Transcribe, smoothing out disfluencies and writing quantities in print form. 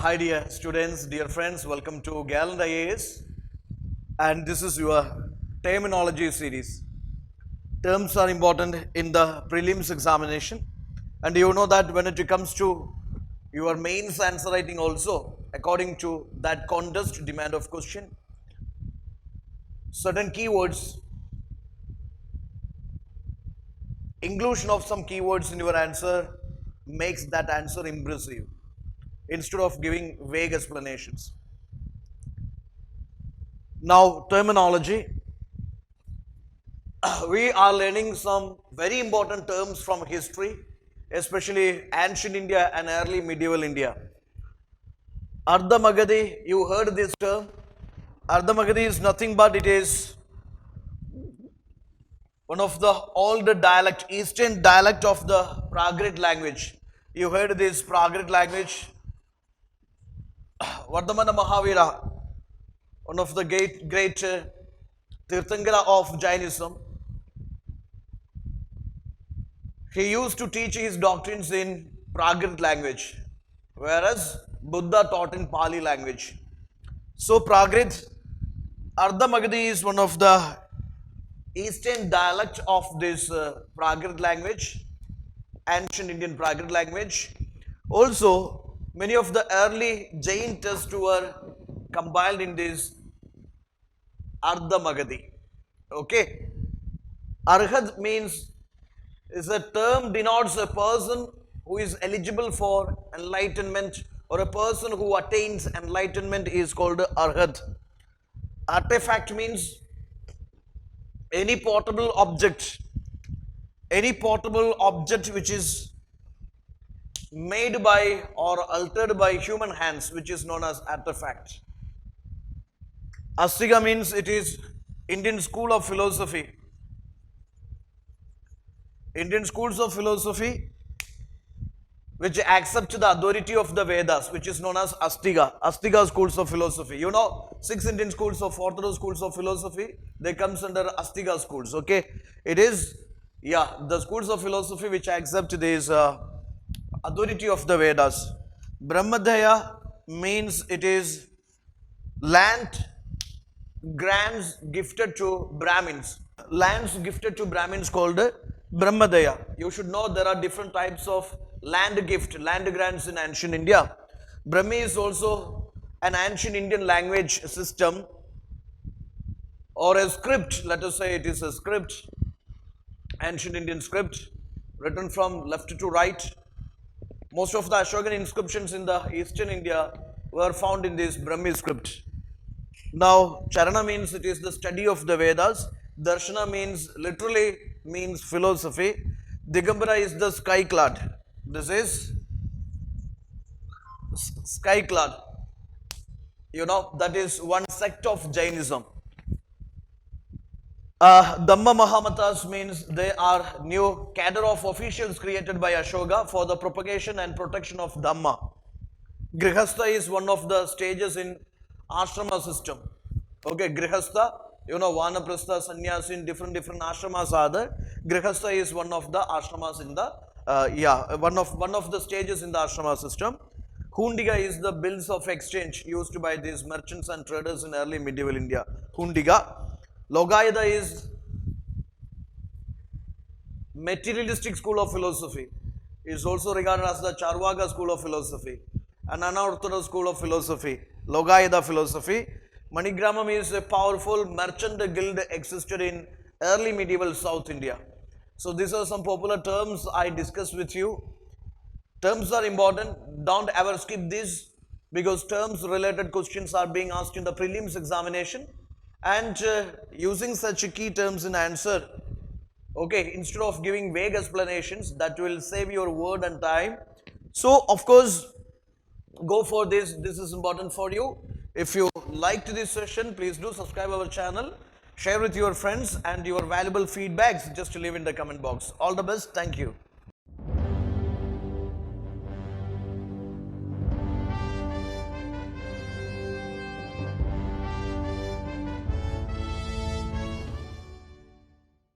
Hi dear students, dear friends, welcome to Gallant IAS, and this is your terminology series. Terms are important in the prelims examination, and you know that when it comes to your mains answer writing also, according to that contest demand of question, certain keywords, inclusion of some keywords in your answer makes that answer impressive instead of giving vague explanations. Now, terminology. We are learning some very important terms from history, especially ancient India and early medieval India. Ardha Magadhi, you heard this term. Ardha Magadhi is nothing but it is one of the old dialect, eastern dialect of the Prakrit language. You heard this Prakrit language. Vardhamana Mahavira, one of the great Tirthankara of Jainism. He used to teach his doctrines in Prakrit language, whereas Buddha taught in Pali language. So Prakrit, Ardha Magadhi is one of the eastern dialect of this Prakrit language, ancient Indian Prakrit language. Also, many of the early Jain texts were compiled in this Ardha Magadhi. Okay. Arhat means is a term denotes a person who is eligible for enlightenment or a person who attains enlightenment is called arhat. Artifact means any portable object which is made by or altered by human hands, which is known as artifact. Astika means it is Indian school of philosophy. Indian schools of philosophy which accept the authority of the Vedas, which is known as Astika schools of philosophy. You know, 6 Indian schools of Orthodox schools of philosophy, they comes under Astika schools, okay. It is, the schools of philosophy which accept this authority of the Vedas. Brahmadaya means it is land, grants gifted to Brahmins. Lands gifted to Brahmins called Brahmadaya. You should know there are different types of land grants in ancient India. Brahmi is also an ancient Indian language system or a script. Let us say it is a script, ancient Indian script written from left to right. Most of the Ashokan inscriptions in the eastern India were found in this Brahmi script. Now, Charana means it is the study of the Vedas. Darshana means literally means philosophy. Digambara is the sky clad. This is sky clad. You know, that is one sect of Jainism. Dhamma Mahamatas means they are new cadre of officials created by Ashoka for the propagation and protection of Dhamma. Grihastha is one of the stages in ashrama system. Okay, Grihastha, you know, Vanaprastha, Sannyasi, different ashramas are there. Grihastha is one of the ashramas in the, one of the stages in the ashrama system. Hundiga is the bills of exchange used by these merchants and traders in early medieval India. Hundiga. Logayada is materialistic school of philosophy. It is also regarded as the Charvaka school of philosophy, an unorthodox school of philosophy. Logayada philosophy. Manigramam is a powerful merchant guild existed in early medieval South India. So these are some popular terms I discussed with you. Terms are important. Don't ever skip this because terms related questions are being asked in the prelims examination, and using such key terms in answer, okay, instead of giving vague explanations, that will save your word and time. So of course, go for this. This is important for you. If you liked this session, please do subscribe our channel, share with your friends, and your valuable feedbacks just leave in the comment box. All the best. Thank you.